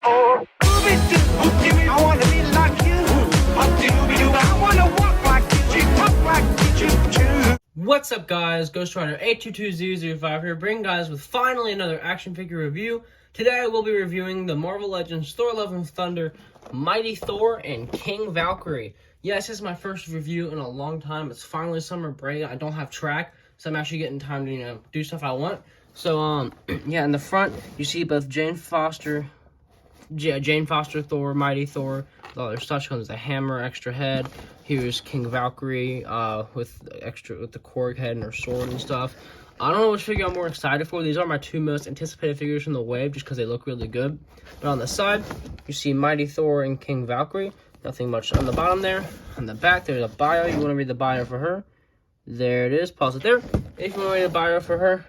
Oh, Scooby-Doo, give me, I wanna be like you. Scooby-Doo, I wanna walk like you, talk like you. What's up, guys? Ghost Rider 822005 here, bringing guys with finally another action figure review. Today I will be reviewing the Marvel Legends Thor: Love and Thunder, Mighty Thor, and King Valkyrie. Yes, this is my first review in a long time. It's finally summer break. I don't have track, so I'm actually getting time to, do stuff I want. So, yeah, in the front, you see both Jane Foster Thor, Mighty Thor, with all their stuff. There's a hammer, extra head. Here's King Valkyrie, with the Korg head and her sword and stuff. I don't know which figure I'm more excited for. These are my two most anticipated figures from the wave, just because they look really good. But on the side, you see Mighty Thor and King Valkyrie. Nothing much on the bottom there. On the back, there's a bio. You want to read the bio for her? There it is. Pause it there. If you want to read the bio for her,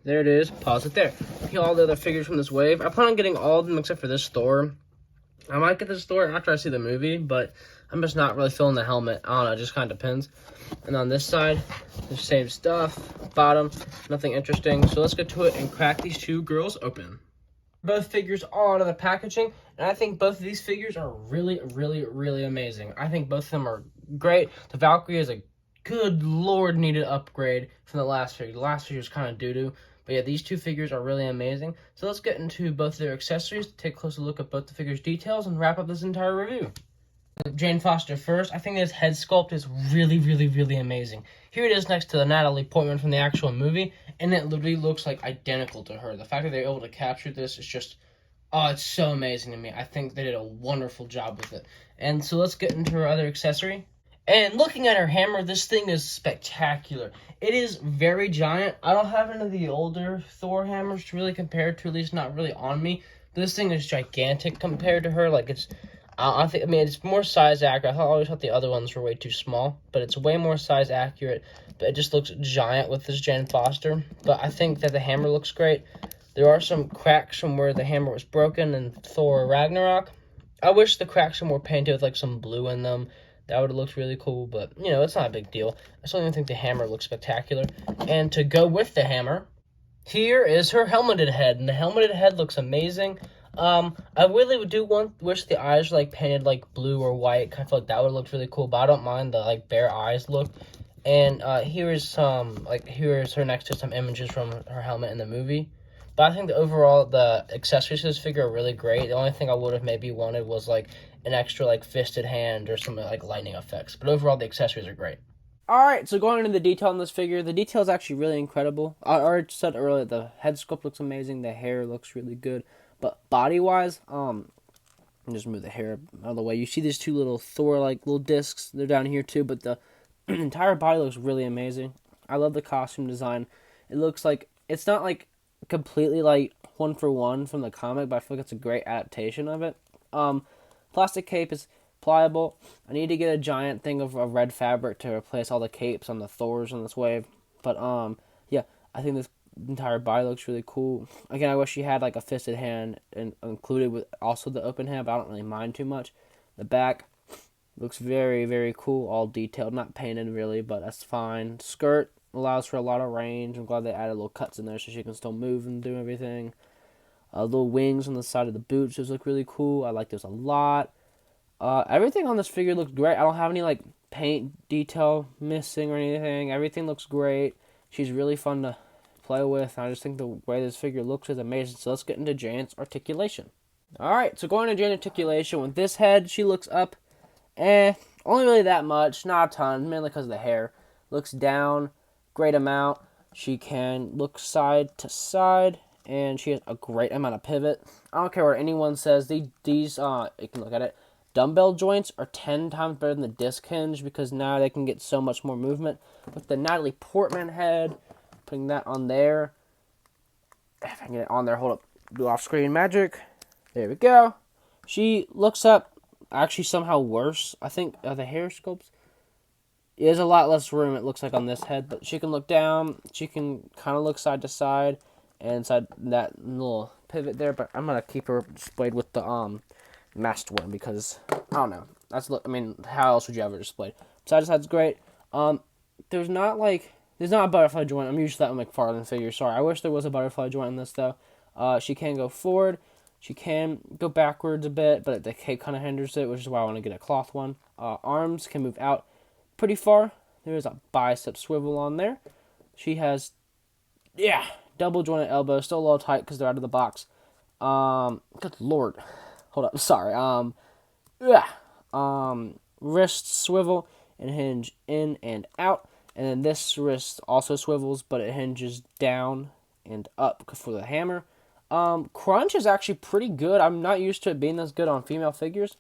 there it is. Pause it there. All the other figures from this wave. I plan on getting all of them except for this Thor. I might get this Thor after I see the movie, but I'm just not really feeling the helmet. I don't know, it just kind of depends. And on this side, the same stuff. Bottom, nothing interesting. So let's get to it and crack these two girls open. Both figures are out of the packaging, and I think both of these figures are really, really, really amazing. I think both of them are great. The Valkyrie is a good lord needed upgrade from the last figure. The last figure was kind of doo-doo. But yeah, these two figures are really amazing. So let's get into both their accessories, take a closer look at both the figures' details, and wrap up this entire review. Jane Foster first. I think this head sculpt is really, really, really amazing. Here it is next to the Natalie Portman from the actual movie, and it literally looks like identical to her. The fact that they're able to capture this is just, oh, it's so amazing to me. I think they did a wonderful job with it. And so let's get into her other accessory. And looking at her hammer, this thing is spectacular. It is very giant. I don't have any of the older Thor hammers to really compare to, at least not really on me. But this thing is gigantic compared to her. Like, it's, it's more size accurate. I always thought the other ones were way too small, but it's way more size accurate. But it just looks giant with this Jane Foster. But I think that the hammer looks great. There are some cracks from where the hammer was broken in Thor Ragnarok. I wish the cracks were more painted with, like, some blue in them. That would have looked really cool, but, it's not a big deal. I still even think the hammer looks spectacular. And to go with the hammer, here is her helmeted head. And the helmeted head looks amazing. I really wish the eyes were, like, painted, like, blue or white. I feel like that would have looked really cool, but I don't mind the, like, bare eyes look. And here's her next to some images from her helmet in the movie. But I think the accessories to this figure are really great. The only thing I would have maybe wanted was, like, an extra, like, fisted hand or some, like, lightning effects. But overall, the accessories are great. Alright, so going into the detail on this figure, the detail is actually really incredible. I already said earlier, the head sculpt looks amazing, the hair looks really good. But body-wise, just move the hair out of the way. You see these two little Thor, like, little discs. They're down here, too, but the entire body looks really amazing. I love the costume design. It looks like, it's not, like, completely, like, one for one from the comic, but I feel like it's a great adaptation of it. Plastic cape is pliable. I need to get a giant thing of red fabric to replace all the capes on the Thors on this wave. But, yeah, I think this entire body looks really cool. Again, I wish she had, like, a fisted hand and included with also the open hand, but I don't really mind too much. The back looks very, very cool, all detailed. Not painted, really, but that's fine. Skirt allows for a lot of range. I'm glad they added little cuts in there so she can still move and do everything. Little wings on the side of the boots, those look really cool. I like those a lot. Everything on this figure looks great. I don't have any, like, paint detail missing or anything. Everything looks great. She's really fun to play with. I just think the way this figure looks is amazing. So let's get into Jane's articulation. Alright, so going to Jane's articulation, with this head, she looks up, only really that much. Not a ton, mainly because of the hair. Looks down, great amount. She can look side to side. And she has a great amount of pivot. I don't care what anyone says. These you can look at it. Dumbbell joints are 10 times better than the disc hinge because now they can get so much more movement. With the Natalie Portman head, putting that on there. If I can get it on there, hold up. Do off-screen magic. There we go. She looks up, actually somehow worse. I think the hair sculpts. There's a lot less room, it looks like, on this head. But she can look down. She can kind of look side to side. And inside that little pivot there, but I'm gonna keep her displayed with the masked one because I don't know. How else would you have her displayed? Side to side's great. There's not a butterfly joint. I'm used to that in McFarlane figures. Sorry, I wish there was a butterfly joint in this though. She can go forward. She can go backwards a bit, but the cape kind of hinders it, which is why I want to get a cloth one. Arms can move out pretty far. There's a bicep swivel on there. She has, yeah, double jointed elbows, still a little tight because they're out of the box. Good lord. Hold up, sorry. Wrist swivel and hinge in and out. And then this wrist also swivels, but it hinges down and up for the hammer. Crunch is actually pretty good. I'm not used to it being this good on female figures.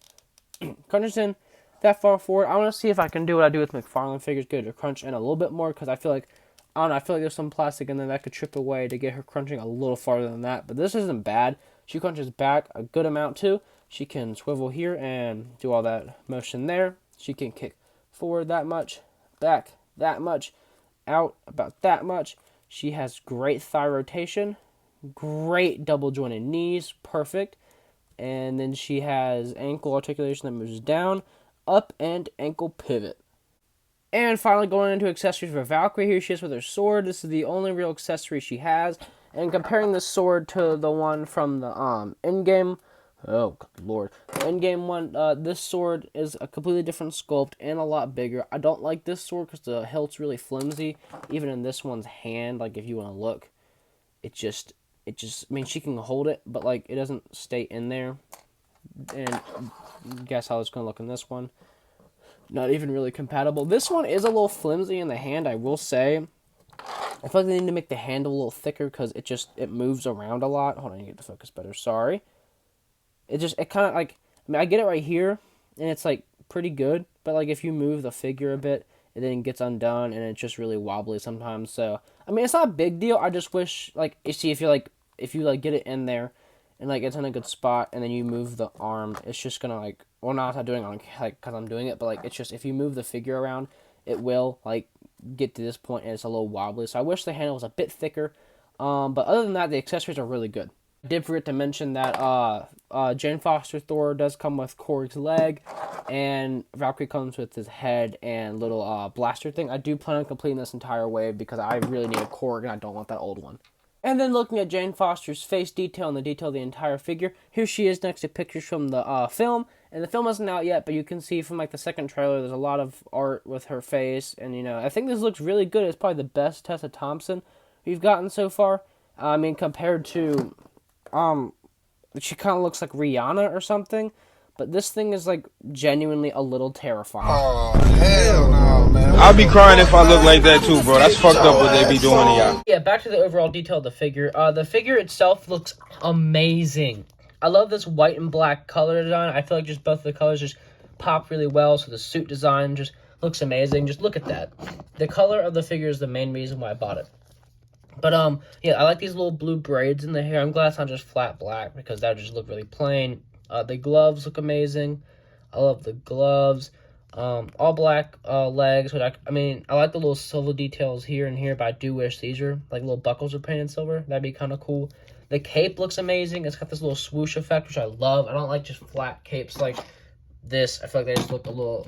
Crunch is in that far forward. I want to see if I can do what I do with McFarlane figures, get her to crunch in a little bit more, because I feel like, I don't know, I feel like there's some plastic in there that could chip away to get her crunching a little farther than that. But this isn't bad. She crunches back a good amount too. She can swivel here and do all that motion there. She can kick forward that much, back that much, out about that much. She has great thigh rotation, great double jointed knees, perfect. And then she has ankle articulation that moves down, up, and ankle pivot. And finally, going into accessories for Valkyrie, here she is with her sword. This is the only real accessory she has. And comparing this sword to the one from the in-game, oh good lord, the in-game one, this sword is a completely different sculpt and a lot bigger. I don't like this sword because the hilt's really flimsy. Even in this one's hand, like if you want to look, it just, I mean, she can hold it, but like it doesn't stay in there. And guess how it's gonna look in this one. Not even really compatible. This one is a little flimsy in the hand, I will say. I feel like they need to make the handle a little thicker because it moves around a lot. Hold on, you get the focus better. Sorry. It kind of like, I mean, I get it right here, and it's like pretty good. But like if you move the figure a bit, it then gets undone, and it's just really wobbly sometimes. So I mean, it's not a big deal. I just wish, like, you see, if you get it in there, and like it's in a good spot, and then you move the arm, it's just gonna like, well, not doing it on like because I'm doing it, but like it's just, if you move the figure around, it will like get to this point and it's a little wobbly. So I wish the handle was a bit thicker. But other than that, the accessories are really good. I did forget to mention that Jane Foster Thor does come with Korg's leg, and Valkyrie comes with his head and little blaster thing. I do plan on completing this entire wave because I really need a Korg and I don't want that old one. And then looking at Jane Foster's face detail and the detail of the entire figure, here she is next to pictures from the film. And the film isn't out yet, but you can see from like the second trailer, there's a lot of art with her face. And, you know, I think this looks really good. It's probably the best Tessa Thompson we've gotten so far. I mean, compared to, she kind of looks like Rihanna or something. But this thing is, like, genuinely a little terrifying. Oh, hell no, man. I'll be crying if I look like that, too, bro. That's fucked up what they be doing to y'all. Yeah, back to the overall detail of the figure. The figure itself looks amazing. I love this white and black color design. I feel like just both of the colors just pop really well. So the suit design just looks amazing. Just look at that. The color of the figure is the main reason why I bought it. But, yeah, I like these little blue braids in the hair. I'm glad it's not just flat black because that would just look really plain. The gloves look amazing. I love the gloves. All black legs. Which I mean, I like the little silver details here and here, but I do wish these are, like, little buckles are painted silver. That'd be kind of cool. The cape looks amazing. It's got this little swoosh effect, which I love. I don't like just flat capes like this. I feel like they just look a little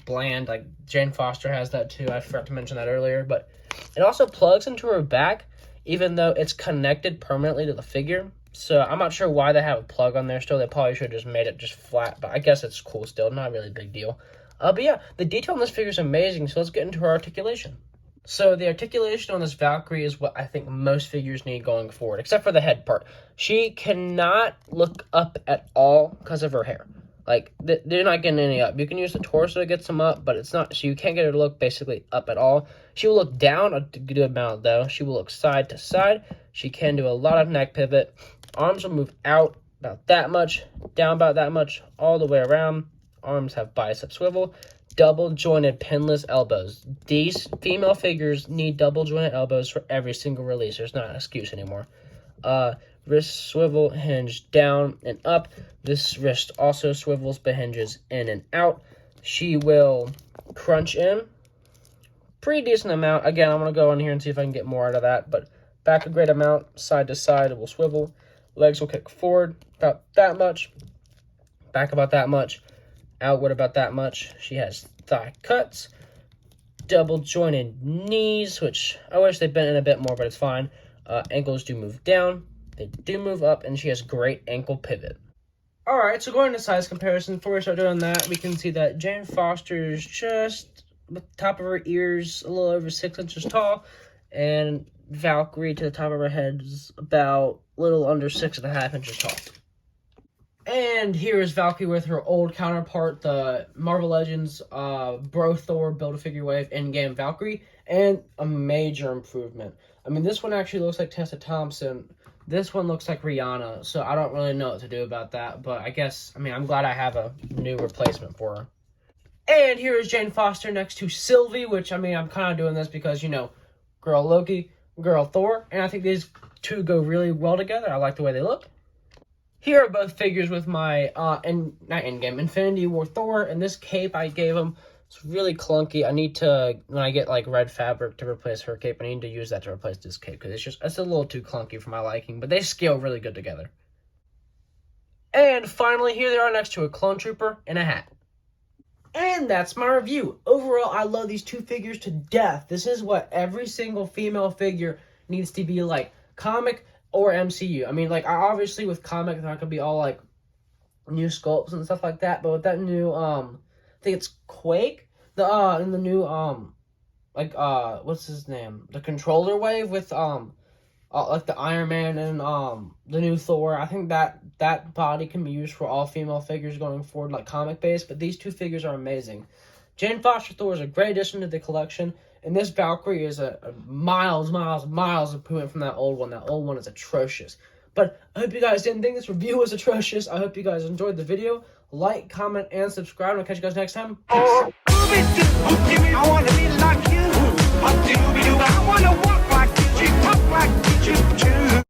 bland. Like, Jane Foster has that, too. I forgot to mention that earlier. But it also plugs into her back, even though it's connected permanently to the figure. So I'm not sure why they have a plug on there still. They probably should have just made it just flat, but I guess it's cool still. Not really a big deal. But yeah, the detail on this figure is amazing, so let's get into her articulation. So the articulation on this Valkyrie is what I think most figures need going forward, except for the head part. She cannot look up at all because of her hair. Like, they're not getting any up. You can use the torso to get some up, but it's not, so you can't get her to look basically up at all. She will look down a good amount, though. She will look side to side. She can do a lot of neck pivot. Arms will move out about that much, down about that much, all the way around. Arms have bicep swivel. Double jointed pinless elbows. These female figures need double jointed elbows for every single release. There's not an excuse anymore. Wrist swivel, hinge down and up. This wrist also swivels but hinges in and out. She will crunch in. Pretty decent amount. Again, I'm going to go on here and see if I can get more out of that. But back a great amount. Side to side, it will swivel. Legs will kick forward about that much. Back about that much. Outward about that much. She has thigh cuts. Double jointed knees, which I wish they bent in a bit more, but it's fine. Ankles do move down. They do move up, and she has great ankle pivot. Alright, so going to size comparison, before we start doing that, we can see that Jane Foster is just, the top of her ears, a little over 6 inches tall, and Valkyrie to the top of her head is about a little under 6.5 inches tall. And here is Valkyrie with her old counterpart, the Marvel Legends Bro Thor Build-A-Figure Wave in-game Valkyrie, and a major improvement. I mean, this one actually looks like Tessa Thompson. This one looks like Rihanna, so I don't really know what to do about that, but I guess, I mean, I'm glad I have a new replacement for her. And here is Jane Foster next to Sylvie, which, I mean, I'm kind of doing this because, you know, girl Loki, girl Thor, and I think these two go really well together. I like the way they look. Here are both figures with my, not in-game, Infinity War Thor, and this cape I gave him. It's really clunky. I need to, when I get, like, red fabric to replace her cape, I need to use that to replace this cape, because it's a little too clunky for my liking, but they scale really good together. And finally, here they are next to a clone trooper and a hat. And that's my review. Overall, I love these two figures to death. This is what every single female figure needs to be like, comic or MCU. I mean, like, obviously with comic, they're not gonna be all, like, new sculpts and stuff like that, but with that new, I think it's Quake, and the new, what's his name? The controller wave with, like the Iron Man and, the new Thor. I think that body can be used for all female figures going forward, like comic-based, but these two figures are amazing. Jane Foster Thor is a great addition to the collection, and this Valkyrie is a miles improvement from that old one. That old one is atrocious. But I hope you guys didn't think this review was atrocious. I hope you guys enjoyed the video. Like, comment, and subscribe. And I'll catch you guys next time. Peace. I want to be like you. I want to walk like you, talk like you.